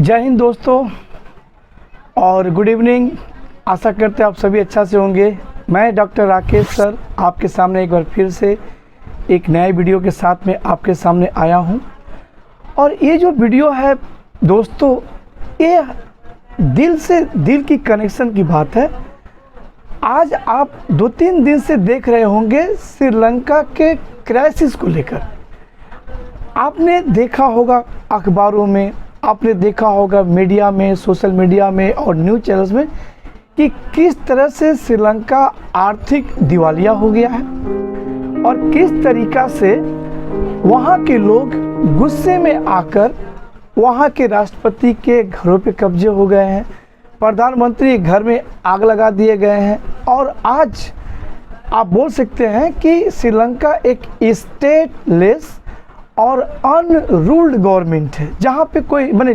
जय हिंद दोस्तों और गुड इवनिंग। आशा करते हैं आप सभी अच्छा से होंगे। मैं डॉक्टर राकेश सर आपके सामने एक बार फिर से एक नए वीडियो के साथ में आपके सामने आया हूं। और ये जो वीडियो है दोस्तों, ये दिल से दिल की कनेक्शन की बात है। आज आप 2-3 दिन से देख रहे होंगे श्रीलंका के क्राइसिस को लेकर। आपने देखा होगा अखबारों में, आपने देखा होगा मीडिया में, सोशल मीडिया में और न्यूज़ चैनल्स में कि किस तरह से श्रीलंका आर्थिक दिवालिया हो गया है और किस तरीक़ा से वहाँ के लोग गुस्से में आकर वहाँ के राष्ट्रपति के घरों पे कब्जे हो गए हैं, प्रधानमंत्री घर में आग लगा दिए गए हैं। और आज आप बोल सकते हैं कि श्रीलंका एक स्टेटलेस और अनरूल्ड गवर्नमेंट है, जहाँ पे कोई माने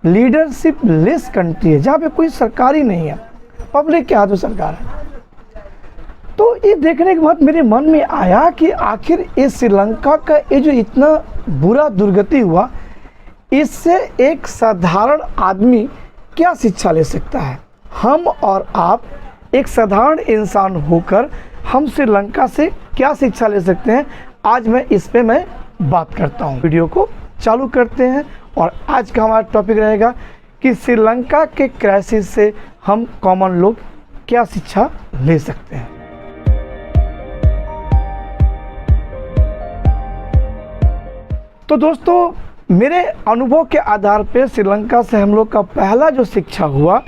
लीडरशिप लेस कंट्री है, जहाँ पे कोई सरकार ही नहीं है, पब्लिक के हाथ में सरकार है। तो ये देखने के बाद मेरे मन में आया कि आखिर ये श्रीलंका का ये जो इतना बुरा दुर्गति हुआ, इससे एक साधारण आदमी क्या शिक्षा ले सकता है। हम और आप एक साधारण इंसान होकर हम श्रीलंका से क्या शिक्षा ले सकते हैं, आज मैं इस पे मैं बात करता हूँ। वीडियो को चालू करते हैं और आज का हमारा टॉपिक रहेगा कि श्रीलंका के क्राइसिस से हम कॉमन लोग क्या शिक्षा ले सकते हैं। तो दोस्तों, मेरे अनुभव के आधार पे श्रीलंका से हम लोग का पहला जो शिक्षा हुआ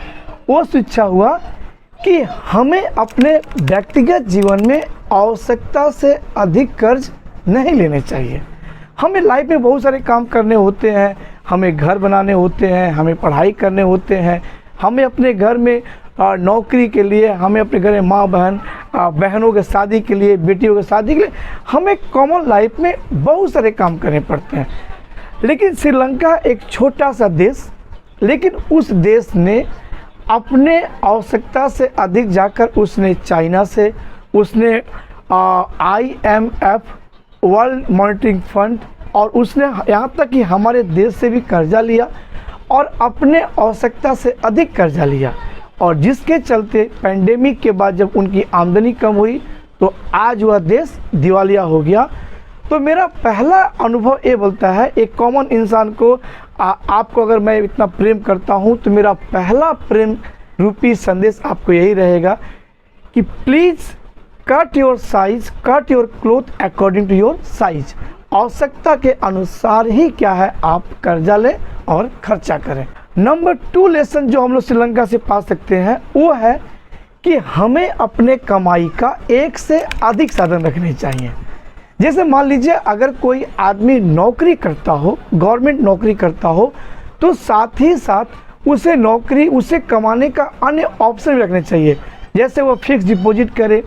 वो शिक्षा हुआ कि हमें अपने व्यक्तिगत जीवन में आवश्यकता से अधिक कर्ज नहीं लेने चाहिए। हमें लाइफ में बहुत सारे काम करने होते हैं, हमें घर बनाने होते हैं, हमें पढ़ाई करने होते हैं, हमें अपने घर में नौकरी के लिए, हमें अपने घर में माँ बहनों के शादी के लिए, बेटियों के शादी के लिए, हमें कॉमन लाइफ में बहुत सारे काम करने पड़ते हैं। लेकिन श्रीलंका एक छोटा सा देश, लेकिन उस देश ने अपने आवश्यकता से अधिक जाकर उसने चाइना से, उसने IMF वर्ल्ड मॉनिटरिंग फंड और उसने यहाँ तक कि हमारे देश से भी कर्जा लिया और अपने आवश्यकता से अधिक कर्जा लिया। और जिसके चलते पेंडेमिक के बाद जब उनकी आमदनी कम हुई तो आज वह देश दिवालिया हो गया। तो मेरा पहला अनुभव ये बोलता है, एक कॉमन इंसान को आपको अगर मैं इतना प्रेम करता हूँ तो मेरा पहला प्रेम रूपी संदेश आपको यही रहेगा कि please cut your size, cut your cloth according to your size. आवश्यकता के अनुसार ही क्या है आप कर्जा लें और खर्चा करें। नंबर 2 लेसन जो हम लोग श्रीलंका से पा सकते हैं वो है कि हमें अपने कमाई का एक से अधिक साधन रखने चाहिए। जैसे मान लीजिए अगर कोई आदमी नौकरी करता हो, गवर्नमेंट नौकरी करता हो, तो साथ ही साथ उसे कमाने का अन्य ऑप्शन भी रखने चाहिए। जैसे वह फिक्स डिपॉजिट करे,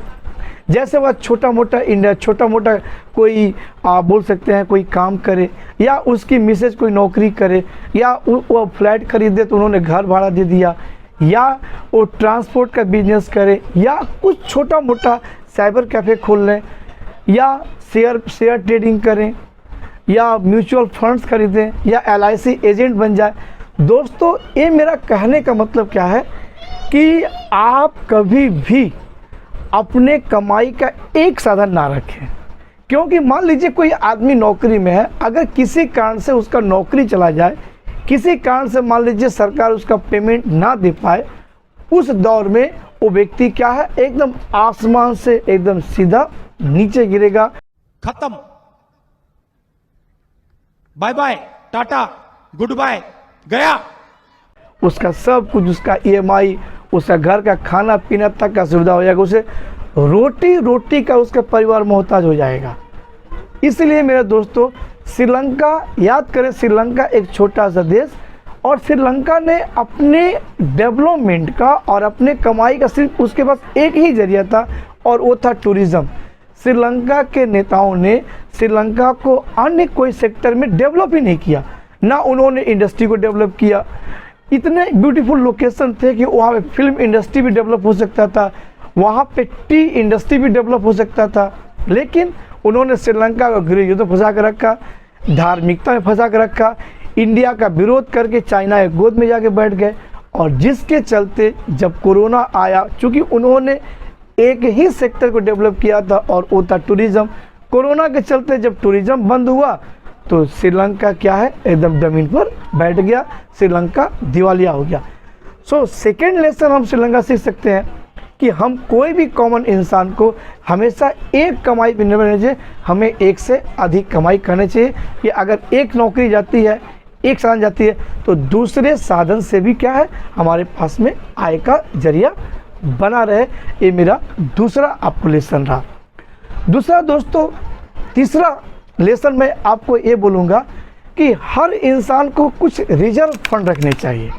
जैसे वह छोटा मोटा कोई बोल सकते हैं कोई काम करे, या उसकी मिसेज कोई नौकरी करे, या वो फ्लैट खरीदे तो उन्होंने घर भाड़ा दे दिया, या वो ट्रांसपोर्ट का बिजनेस करे, या कुछ छोटा मोटा साइबर कैफ़े खोल लें, या शेयर ट्रेडिंग करें, या म्यूचुअल फंड्स खरीदें, या LIC एजेंट बन जाए। दोस्तों, ये मेरा कहने का मतलब क्या है कि आप कभी भी अपने कमाई का एक साधन ना रखें। क्योंकि मान लीजिए कोई आदमी नौकरी में है, अगर किसी कारण से उसका नौकरी चला जाए, किसी कारण से मान लीजिए सरकार उसका पेमेंट ना दे पाए, उस दौर में वो व्यक्ति क्या है, एकदम आसमान से एकदम सीधा नीचे गिरेगा। खत्म, bye bye, tata, goodbye, गया। उसका सब कुछ, उसका EMI, उसका घर का खाना पीना तक का सुविधा हो जाएगा, उसे रोटी का उसका परिवार मोहताज हो जाएगा। इसलिए मेरे दोस्तों, श्रीलंका याद करें, श्रीलंका एक छोटा सा देश और श्रीलंका ने अपने डेवलपमेंट का और अपने कमाई का सिर्फ उसके पास एक ही जरिया था और वो था टूरिज़्म। श्रीलंका के नेताओं ने श्रीलंका को अन्य कोई सेक्टर में डेवलप ही नहीं किया, ना उन्होंने इंडस्ट्री को डेवलप किया। इतने ब्यूटीफुल लोकेशन थे कि वहाँ पे फिल्म इंडस्ट्री भी डेवलप हो सकता था, वहाँ पे टी इंडस्ट्री भी डेवलप हो सकता था, लेकिन उन्होंने श्रीलंका को गृह युद्ध में फंसा कर रखा, धार्मिकता में फंसा कर रखा, इंडिया का विरोध करके चाइना के गोद में जाके बैठ गए, और जिसके चलते जब कोरोना आया, चूँकि उन्होंने एक ही सेक्टर को डेवलप किया था और वो था टूरिज़्म। कोरोना के चलते जब टूरिज़्म बंद हुआ तो श्रीलंका क्या है, एकदम ज़मीन पर बैठ गया, श्रीलंका दिवालिया हो गया। सो सेकेंड लेसन हम श्रीलंका सीख सकते हैं कि हम कोई भी कॉमन इंसान को हमेशा एक कमाई पर निर्भर रहना चाहिए, हमें एक से अधिक कमाई करनी चाहिए कि अगर एक नौकरी जाती है, एक साधन जाती है, तो दूसरे साधन से भी क्या है, हमारे पास में आय का जरिया बना रहे। ये मेरा दूसरा आपको लेसन रहा। दूसरा दोस्तों, तीसरा लेसन मैं आपको ये बोलूँगा कि हर इंसान को कुछ रिजर्व फंड रखने चाहिए।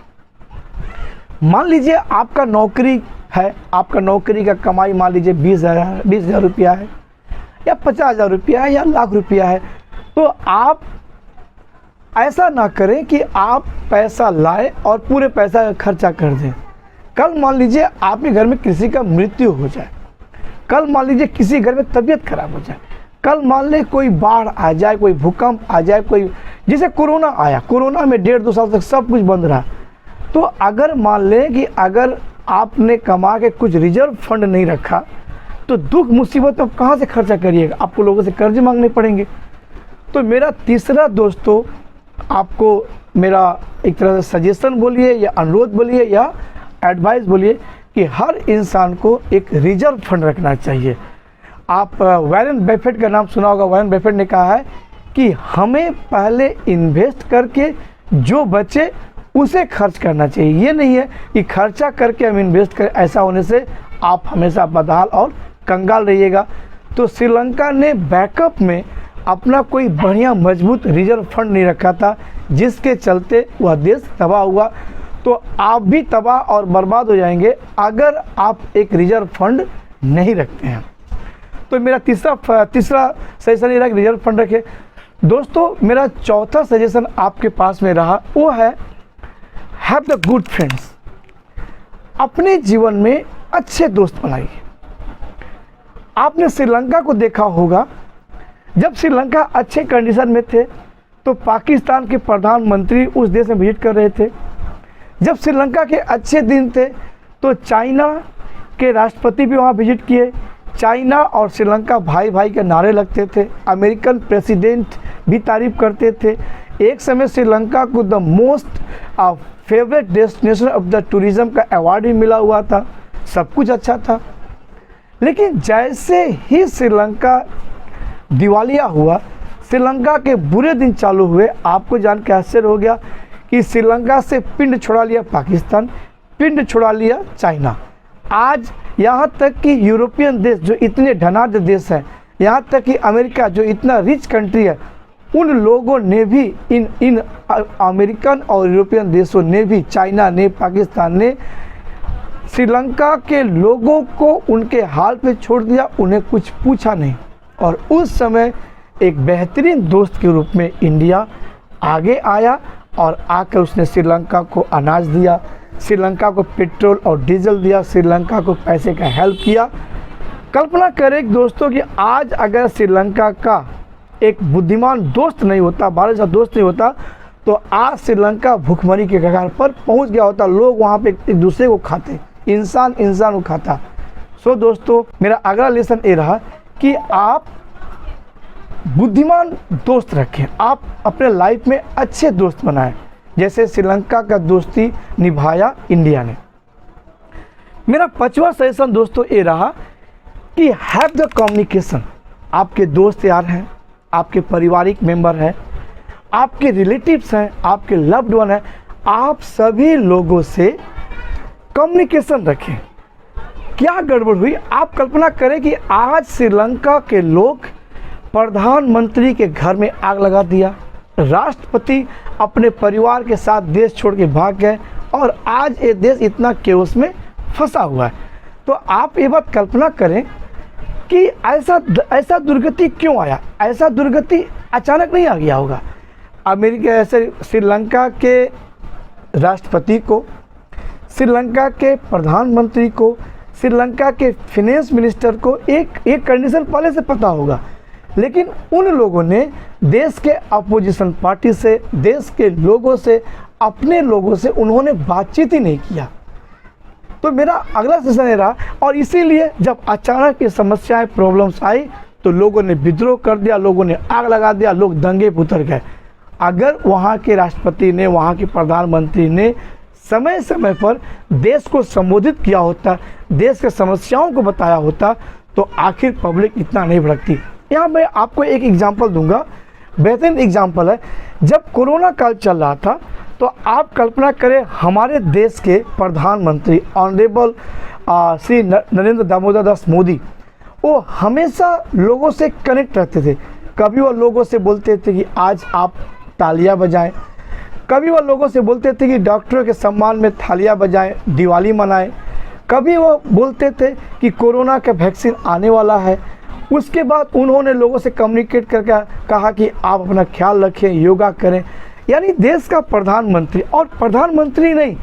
मान लीजिए आपका नौकरी है, आपका नौकरी का कमाई मान लीजिए 20,000 रुपया है, या 50,000 रुपया है, या लाख रुपया है, तो आप ऐसा ना करें कि आप पैसा लाए और पूरे पैसा का खर्चा कर दें। कल मान लीजिए आपके घर में किसी का मृत्यु हो जाए, कल मान लीजिए किसी घर में तबीयत खराब हो जाए, कल मान ले कोई बाढ़ आ जाए, कोई भूकंप आ जाए, कोई जैसे कोरोना आया, कोरोना में 1.5-2 साल तक सब कुछ बंद रहा। तो अगर मान लें कि अगर आपने कमा के कुछ रिजर्व फंड नहीं रखा, तो दुख मुसीबत में कहाँ से खर्चा करिएगा, आपको लोगों से कर्ज मांगने पड़ेंगे। तो मेरा तीसरा दोस्तों, आपको मेरा एक तरह से सजेशन बोलिए या अनुरोध बोलिए या एडवाइस बोलिए कि हर इंसान को एक रिजर्व फंड रखना चाहिए। आप वॉरेन बफेट का नाम सुना होगा। वॉरेन बफेट ने कहा है कि हमें पहले इन्वेस्ट करके जो बचे उसे खर्च करना चाहिए। ये नहीं है कि खर्चा करके हम इन्वेस्ट करें, ऐसा होने से आप हमेशा बदहाल और कंगाल रहिएगा। तो श्रीलंका ने बैकअप में अपना कोई बढ़िया मजबूत रिजर्व फंड नहीं रखा था, जिसके चलते वह देश तबाह हुआ। तो आप भी तबाह और बर्बाद हो जाएंगे अगर आप एक रिजर्व फंड नहीं रखते हैं। तो मेरा तीसरा सजेशन ये रहा कि रिजर्व फंड रखें। दोस्तों, मेरा चौथा सजेशन आपके पास में रहा, वो है हैव द गुड फ्रेंड्स। अपने जीवन में अच्छे दोस्त बनाइए। आपने श्रीलंका को देखा होगा, जब श्रीलंका अच्छे कंडीशन में थे तो पाकिस्तान के प्रधानमंत्री उस देश में विजिट कर रहे थे। जब श्रीलंका के अच्छे दिन थे तो चाइना के राष्ट्रपति भी वहाँ विजिट किए। चाइना और श्रीलंका भाई भाई के नारे लगते थे। अमेरिकन प्रेसिडेंट भी तारीफ करते थे। एक समय श्रीलंका को the most favourite destination of the tourism का अवार्ड भी मिला हुआ था। सब कुछ अच्छा था। लेकिन जैसे ही श्रीलंका दिवालिया हुआ, श्रीलंका के बुरे दिन चालू हुए, आपको जान के आश्चर्य हो गया कि श्रीलंका से पिंड छुड़ा लिया पाकिस्तान, पिंड छुड़ा लिया चाइना। आज यहाँ तक कि यूरोपियन देश जो इतने धनाढ़ देश हैं, यहाँ तक कि अमेरिका जो इतना रिच कंट्री है, उन लोगों ने भी इन अमेरिकन और यूरोपियन देशों ने भी, चाइना ने, पाकिस्तान ने श्रीलंका के लोगों को उनके हाल पे छोड़ दिया, उन्हें कुछ पूछा नहीं। और उस समय एक बेहतरीन दोस्त के रूप में इंडिया आगे आया और आकर उसने श्रीलंका को अनाज दिया, श्रीलंका को पेट्रोल और डीजल दिया, श्रीलंका को पैसे का हेल्प किया। कल्पना करें दोस्तों कि आज अगर श्रीलंका का एक बुद्धिमान दोस्त नहीं होता, भारत का दोस्त नहीं होता, तो आज श्रीलंका भूखमरी के कगार पर पहुंच गया होता। लोग वहां पे एक दूसरे को खाते, इंसान को खाता। सो दोस्तों, मेरा अगला लेसन ये रहा कि आप बुद्धिमान दोस्त रखें, आप अपने लाइफ में अच्छे दोस्त बनाएं, जैसे श्रीलंका का दोस्ती निभाया इंडिया ने। मेरा पांचवा सजेशन दोस्तों ये रहा कि हैव द कम्युनिकेशन। आपके दोस्त यार हैं, आपके पारिवारिक मेंबर हैं, आपके रिलेटिव्स हैं, आपके लव्ड वन हैं, आप सभी लोगों से कम्युनिकेशन रखें। क्या गड़बड़ हुई, आप कल्पना करें कि आज श्रीलंका के लोग प्रधानमंत्री के घर में आग लगा दिया, राष्ट्रपति अपने परिवार के साथ देश छोड़ के भाग गए और आज ये देश इतना केओस में फंसा हुआ है। तो आप ये बात कल्पना करें कि ऐसा दुर्गति क्यों आया। ऐसा दुर्गति अचानक नहीं आ गया होगा। अमेरिका ऐसे श्रीलंका के राष्ट्रपति को, श्रीलंका के प्रधानमंत्री को, श्रीलंका के फिनेंस मिनिस्टर को एक कंडीशन पहले से पता होगा। लेकिन उन लोगों ने देश के अपोजिशन पार्टी से, देश के लोगों से, अपने लोगों से उन्होंने बातचीत ही नहीं किया। तो मेरा अगला सेशन ये रहा, और इसीलिए जब अचानक ये समस्याएं, प्रॉब्लम्स आई तो लोगों ने विद्रोह कर दिया, लोगों ने आग लगा दिया, लोग दंगे पे उतर गए। अगर वहाँ के राष्ट्रपति ने, वहाँ के प्रधानमंत्री ने समय समय पर देश को संबोधित किया होता, देश के समस्याओं को बताया होता, तो आखिर पब्लिक इतना नहीं भड़कती। यहाँ मैं आपको एक एग्जाम्पल दूंगा, बेहतरीन एग्जाम्पल है। जब कोरोना काल चल रहा था तो आप कल्पना करें, हमारे देश के प्रधानमंत्री ऑनरेबल श्री नरेंद्र दामोदर दास मोदी, वो हमेशा लोगों से कनेक्ट रहते थे। कभी वो लोगों से बोलते थे कि आज आप तालियां बजाएं, कभी वो लोगों से बोलते थे कि डॉक्टरों के सम्मान में तालियां बजाएं, दिवाली मनाएं, कभी वो बोलते थे कि कोरोना का वैक्सीन आने वाला है। उसके बाद उन्होंने लोगों से कम्युनिकेट करके कहा कि आप अपना ख्याल रखें, योगा करें। यानी देश का प्रधानमंत्री, और प्रधानमंत्री नहीं,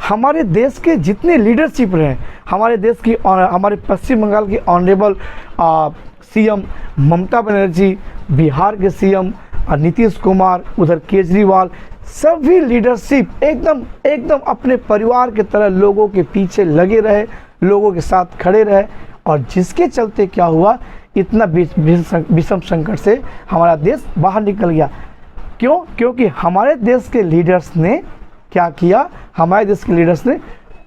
हमारे देश के जितने लीडरशिप रहे, हमारे देश की, हमारे पश्चिम बंगाल की ऑनरेबल सीएम ममता बनर्जी, बिहार के सीएम नीतीश कुमार, उधर केजरीवाल, सभी लीडरशिप एकदम अपने परिवार की तरह लोगों के पीछे लगे रहे, लोगों के साथ खड़े रहे। और जिसके चलते क्या हुआ, इतना विषम संकट से हमारा देश बाहर निकल गया। क्यों? क्योंकि हमारे देश के लीडर्स ने क्या किया, हमारे देश के लीडर्स ने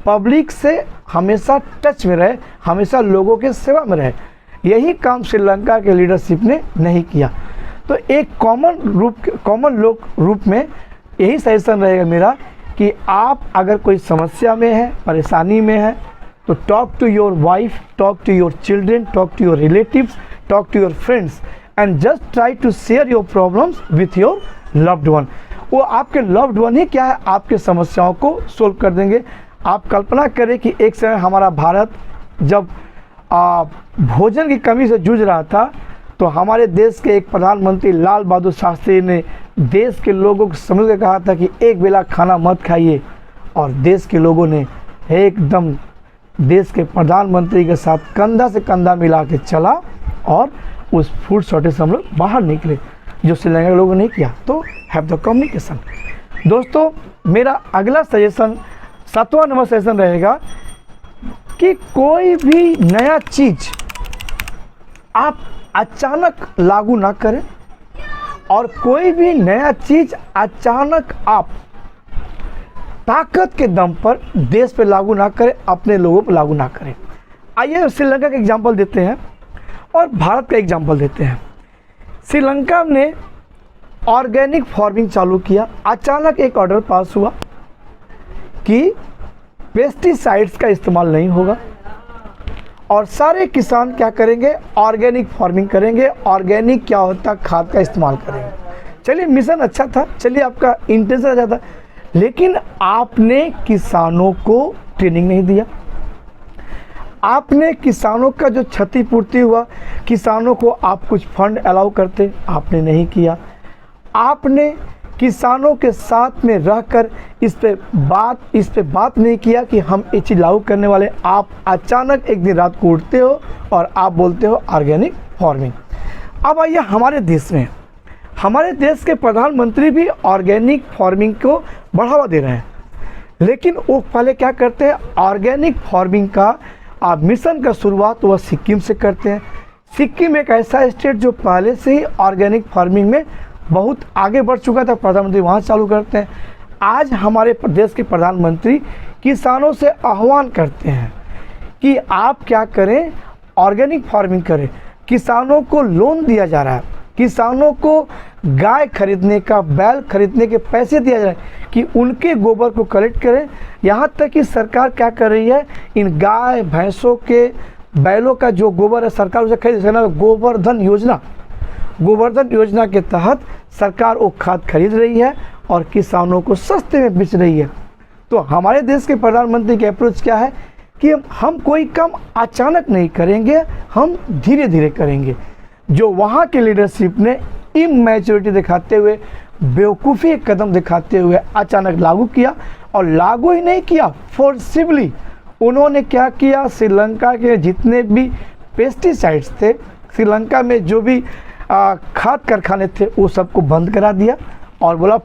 पब्लिक से हमेशा टच में रहे, हमेशा लोगों के सेवा में रहे। यही काम श्रीलंका के लीडरशिप ने नहीं किया। तो एक कॉमन रूप में यही सजेशन रहेगा मेरा कि आप अगर कोई समस्या में है, परेशानी में है, तो talk to your wife, talk to your children, talk to your relatives, talk to your friends, and just try to share your problems with your loved one. वो आपके लव्ड वन ही क्या है, आपके समस्याओं को सोल्व कर देंगे। आप कल्पना करें कि एक समय हमारा भारत जब भोजन की कमी से जूझ रहा था, तो हमारे देश के एक प्रधानमंत्री लाल बहादुर शास्त्री ने देश के लोगों को समझ के कहा था कि एक बेला खाना मत खाइए, और देश के लोगों ने एकदम देश के प्रधानमंत्री के साथ कंधा से कंधा मिला के चला, और उस फूड शॉर्टेज से हम लोग बाहर निकले, जो श्रीलंका के लोगों ने किया। तो हैव द कम्युनिकेशन। दोस्तों, मेरा अगला सजेशन, 7वां नंबर सजेशन रहेगा कि कोई भी नया चीज़ आप अचानक लागू ना करें, और कोई भी नया चीज़ अचानक आप ताकत के दम पर देश पे लागू ना करें, अपने लोगों पर लागू ना करें। आइए श्रीलंका का एग्जाम्पल देते हैं और भारत का एग्जाम्पल देते हैं। श्रीलंका ने ऑर्गेनिक फार्मिंग चालू किया। अचानक एक ऑर्डर पास हुआ कि पेस्टिसाइड्स का इस्तेमाल नहीं होगा, और सारे किसान क्या करेंगे, ऑर्गेनिक फार्मिंग करेंगे। ऑर्गेनिक क्या होता है, खाद का इस्तेमाल करेंगे। चलिए, मिशन अच्छा था, चलिए आपका इंटेंशन अच्छा था, लेकिन आपने किसानों को ट्रेनिंग नहीं दिया। आपने किसानों का जो क्षतिपूर्ति हुआ, किसानों को आप कुछ फंड अलाउ करते, आपने नहीं किया। आपने किसानों के साथ में रहकर इस पे बात नहीं किया कि हम ये चीज़ लागू करने वाले। आप अचानक एक दिन रात को उठते हो और आप बोलते हो ऑर्गेनिक फार्मिंग। अब आइए हमारे देश में, हमारे देश के प्रधानमंत्री भी ऑर्गेनिक फार्मिंग को बढ़ावा दे रहे हैं, लेकिन वो पहले क्या करते हैं, ऑर्गेनिक फार्मिंग का मिशन का शुरुआत वह सिक्किम से करते हैं। सिक्किम एक ऐसा स्टेट जो पहले से ही ऑर्गेनिक फार्मिंग में बहुत आगे बढ़ चुका था, प्रधानमंत्री वहाँ चालू करते हैं। आज हमारे प्रदेश के प्रधानमंत्री किसानों से आह्वान करते हैं कि आप क्या करें, ऑर्गेनिक फार्मिंग करें। किसानों को लोन दिया जा रहा है, किसानों को गाय खरीदने का, बैल खरीदने के पैसे दिया जा रहे हैं कि उनके गोबर को कलेक्ट करें। यहाँ तक कि सरकार क्या कर रही है, इन गाय भैंसों के, बैलों का जो गोबर है सरकार उसे खरीद, गोवर्धन योजना के तहत सरकार वो खाद खरीद रही है और किसानों को सस्ते में बेच रही है। तो हमारे देश के प्रधानमंत्री की अप्रोच क्या है कि हम कोई काम अचानक नहीं करेंगे, हम धीरे धीरे करेंगे। जो वहाँ के लीडरशिप ने इमैच्योरिटी दिखाते हुए, बेवकूफ़ी कदम दिखाते हुए अचानक लागू किया, और लागू ही नहीं किया, फोर्सिबली उन्होंने क्या किया, श्रीलंका के जितने भी पेस्टिसाइड्स थे, श्रीलंका में जो भी खाद कारखाने थे वो सबको बंद करा दिया और बोला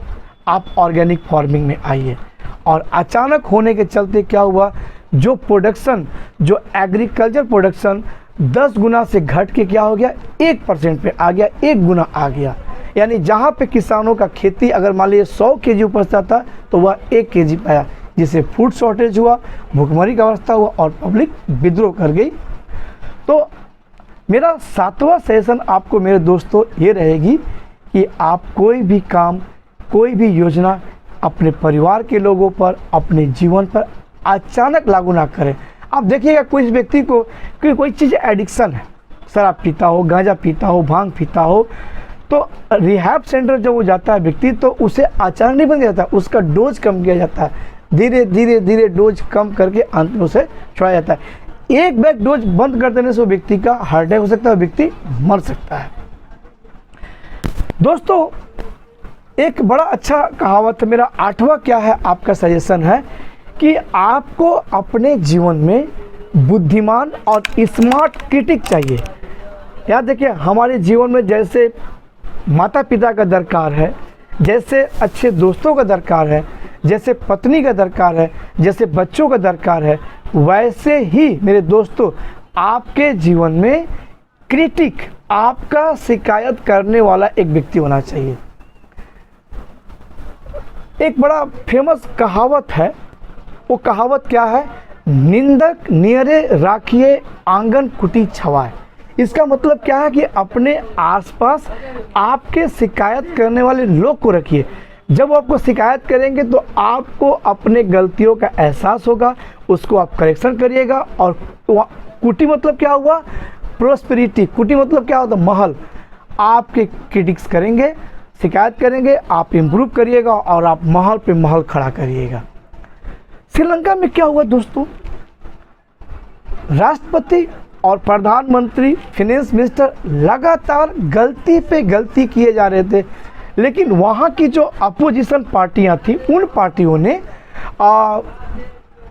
आप ऑर्गेनिक फार्मिंग में आइए। और अचानक होने के चलते क्या हुआ, जो प्रोडक्शन, जो एग्रीकल्चर प्रोडक्शन 10 गुना से घट के क्या हो गया, 1% पे आ गया, 1 गुना आ गया। यानी जहाँ पे किसानों का खेती अगर मान लीजिए 100 केजी उपजता था तो वह 1 केजी पाया, जिससे फूड शॉर्टेज हुआ, भुखमरी का अवस्था हुआ और पब्लिक विद्रोह कर गई। तो मेरा 7वां सेशन आपको मेरे दोस्तों ये रहेगी कि आप कोई भी काम, कोई भी योजना अपने परिवार के लोगों पर, अपने जीवन पर अचानक लागू ना करें। आप देखिएगा कोई व्यक्ति को कोई चीज़ एडिक्शन है, शराब पीता हो, गांजा पीता हो, भांग पीता हो, तो रिहैब सेंटर जब वो जाता है व्यक्ति तो उसे अचानक नहीं बन जाता, उसका डोज कम किया जाता है, धीरे धीरे धीरे डोज कम करके अंत में उसे छोड़ा जाता है। एक बैग डोज बंद कर देने से वो व्यक्ति का हार्ट अटैक हो सकता है, व्यक्ति मर सकता है। दोस्तों एक बड़ा अच्छा कहावत है, मेरा 8वां क्या है आपका सजेशन है कि आपको अपने जीवन में बुद्धिमान और स्मार्ट क्रिटिक चाहिए। याद देखिए, हमारे जीवन में जैसे माता पिता का दरकार है, जैसे अच्छे दोस्तों का दरकार है, जैसे पत्नी का दरकार है, जैसे बच्चों का दरकार है, वैसे ही मेरे दोस्तों आपके जीवन में क्रिटिक, आपका शिकायत करने वाला एक व्यक्ति होना चाहिए। एक बड़ा फेमस कहावत है, वो कहावत क्या है, निंदक नियरे राखिए आंगन कुटी छवाए। इसका मतलब क्या है कि अपने आसपास आपके शिकायत करने वाले लोग को रखिए। जब वो आपको शिकायत करेंगे तो आपको अपने गलतियों का एहसास होगा, उसको आप करेक्शन करिएगा। और कुटी मतलब क्या हुआ, प्रोस्पेरिटी। कुटी मतलब क्या होता, महल। आपके क्रिटिक्स करेंगे, शिकायत करेंगे, आप इम्प्रूव करिएगा और आप महल पे महल खड़ा करिएगा। श्रीलंका में क्या हुआ दोस्तों, राष्ट्रपति और प्रधानमंत्री, फाइनेंस मिनिस्टर लगातार गलती पे गलती किए जा रहे थे, लेकिन वहाँ की जो अपोजिशन पार्टियाँ थी उन पार्टियों ने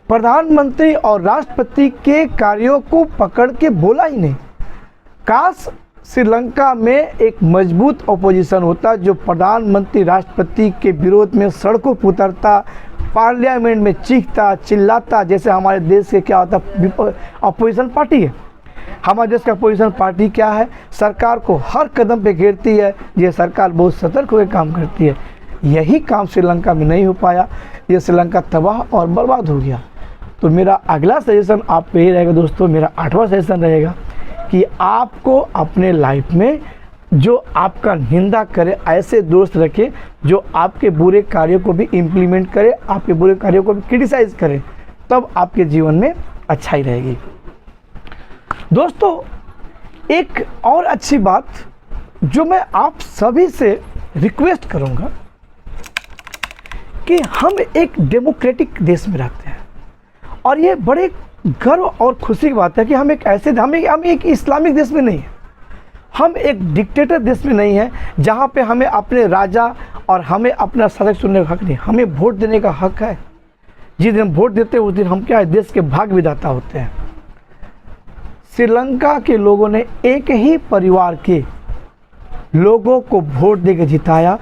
प्रधानमंत्री और राष्ट्रपति के कार्यों को पकड़ के बोला ही नहीं। काश श्रीलंका में एक मजबूत अपोजिशन होता जो प्रधानमंत्री राष्ट्रपति के विरोध में सड़कों पर उतरता, पार्लियामेंट में चीखता चिल्लाता, जैसे हमारे देश के क्या होता अपोजिशन पार्टी है। हमारे देश का अपोजिशन पार्टी क्या है, सरकार को हर कदम पे घेरती है, ये सरकार बहुत सतर्क होकर काम करती है। यही काम श्रीलंका में नहीं हो पाया, ये श्रीलंका तबाह और बर्बाद हो गया। तो मेरा अगला सजेशन आप पे ही रहेगा दोस्तों, मेरा 8वां सजेशन रहेगा कि आपको अपने लाइफ में जो आपका निंदा करे ऐसे दोस्त रखें जो आपके बुरे कार्यों को भी इम्प्लीमेंट करे, आपके बुरे कार्यों को भी क्रिटिसाइज करे, तब आपके जीवन में अच्छाई रहेगी। दोस्तों एक और अच्छी बात जो मैं आप सभी से रिक्वेस्ट करूंगा कि हम एक डेमोक्रेटिक देश में रहते हैं और ये बड़े गर्व और खुशी की बात है कि हम एक ऐसे हम एक इस्लामिक देश में नहीं है, हम एक डिक्टेटर देश में नहीं है जहाँ पे हमें अपने राजा और हमें अपना शासक चुनने का हक नहीं। हमें वोट देने का हक है। जिस दिन वोट देते हैं उस दिन हम क्या है, देश के भाग्य विधाता होते हैं। श्रीलंका के लोगों ने एक ही परिवार के लोगों को वोट देकर जिताया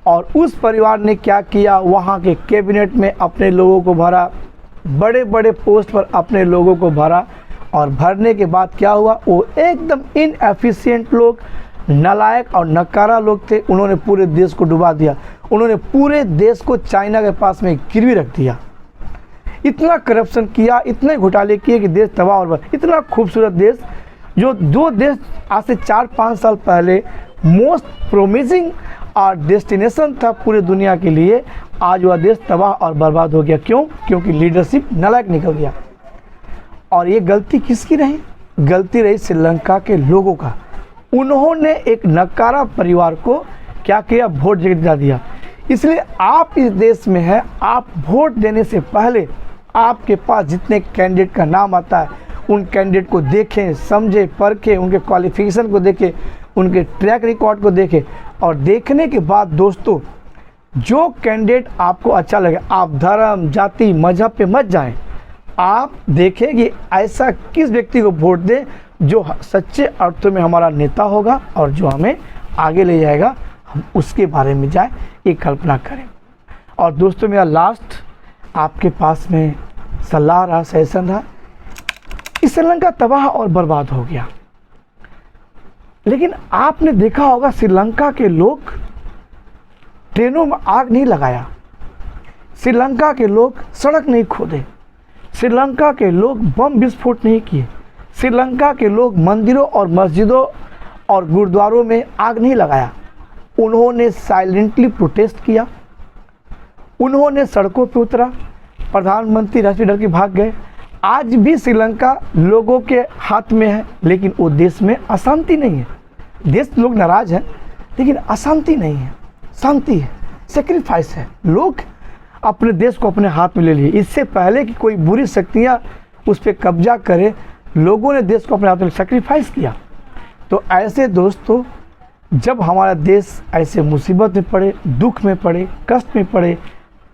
और उस परिवार ने क्या किया, वहाँ के कैबिनेट में अपने लोगों को भरा, बड़े बड़े पोस्ट पर अपने लोगों को भरा और भरने के बाद क्या हुआ, वो एकदम इनएफिशिएंट लोग, नालायक और नकारा लोग थे। उन्होंने पूरे देश को डुबा दिया, उन्होंने पूरे देश को चाइना के पास में गिरवी रख दिया। इतना करप्शन किया, इतने घोटाले किए कि देश तबाह और बर्बाद। इतना खूबसूरत देश जो देश आज से 4-5 साल पहले मोस्ट प्रोमिसिंग डेस्टिनेशन था पूरे दुनिया के लिए, आज वह देश तबाह और बर्बाद हो गया। क्यों? क्योंकि लीडरशिप नालायक निकल गया। और ये गलती किसकी रही? गलती रही श्रीलंका के लोगों का। उन्होंने एक नकारा परिवार को क्या किया, वोट जिता दिया। इसलिए आप इस देश में हैं, आप वोट देने से पहले आपके पास जितने कैंडिडेट का नाम आता है उन कैंडिडेट को देखें, समझें, परखें, उनके क्वालिफिकेशन को देखें, उनके ट्रैक रिकॉर्ड को देखें। और देखने के बाद दोस्तों जो कैंडिडेट आपको अच्छा लगे, आप धर्म जाति मजहब पे मत जाएं, आप देखें कि ऐसा किस व्यक्ति को वोट दें जो सच्चे अर्थों में हमारा नेता होगा और जो हमें आगे ले जाएगा, हम उसके बारे में जाए ये कल्पना करें। और दोस्तों, मेरा लास्ट आपके पास में सलाह रहा, सजेशन रहा, इस श्रीलंका तबाह और बर्बाद हो गया, लेकिन आपने देखा होगा श्रीलंका के लोग ट्रेनों में आग नहीं लगाया, श्रीलंका के लोग सड़क नहीं खोदे, श्रीलंका के लोग बम विस्फोट नहीं किए, श्रीलंका के लोग मंदिरों और मस्जिदों और गुरुद्वारों में आग नहीं लगाया। उन्होंने साइलेंटली प्रोटेस्ट किया, उन्होंने सड़कों पर उतरा, प्रधानमंत्री राष्ट्रीय डर के भाग गए। आज भी श्रीलंका लोगों के हाथ में है, लेकिन वो देश में अशांति नहीं है। देश लोग नाराज हैं, लेकिन अशांति नहीं है, शांति है, सेक्रीफाइस है। लोग अपने देश को अपने हाथ में ले लिए। इससे पहले कि कोई बुरी शक्तियाँ उस पर कब्जा करे, लोगों ने देश को अपने हाथ में सेक्रीफाइस किया। तो ऐसे दोस्तों, जब हमारा देश ऐसे मुसीबत में पड़े, दुख में पड़े, कष्ट में पड़े,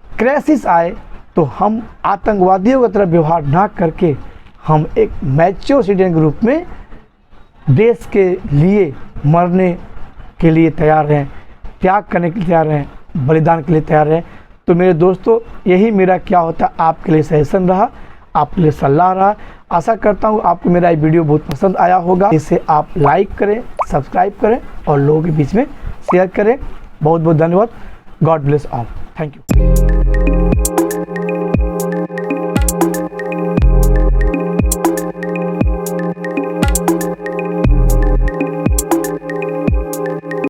क्राइसिस आए, तो हम आतंकवादियों की तरह व्यवहार ना करके हम एक मैच्योर सिटीजन के रूप में देश के लिए मरने के लिए तैयार हैं, त्याग करने के लिए तैयार हैं, बलिदान के लिए तैयार हैं। तो मेरे दोस्तों, यही मेरा क्या होता आपके लिए सजेशन रहा, आपके लिए सलाह रहा। आशा करता हूँ आपको मेरा ये वीडियो बहुत पसंद आया होगा। इसे आप लाइक करें, सब्सक्राइब करें और लोगों के बीच में शेयर करें। बहुत बहुत धन्यवाद। God bless all. Thank you.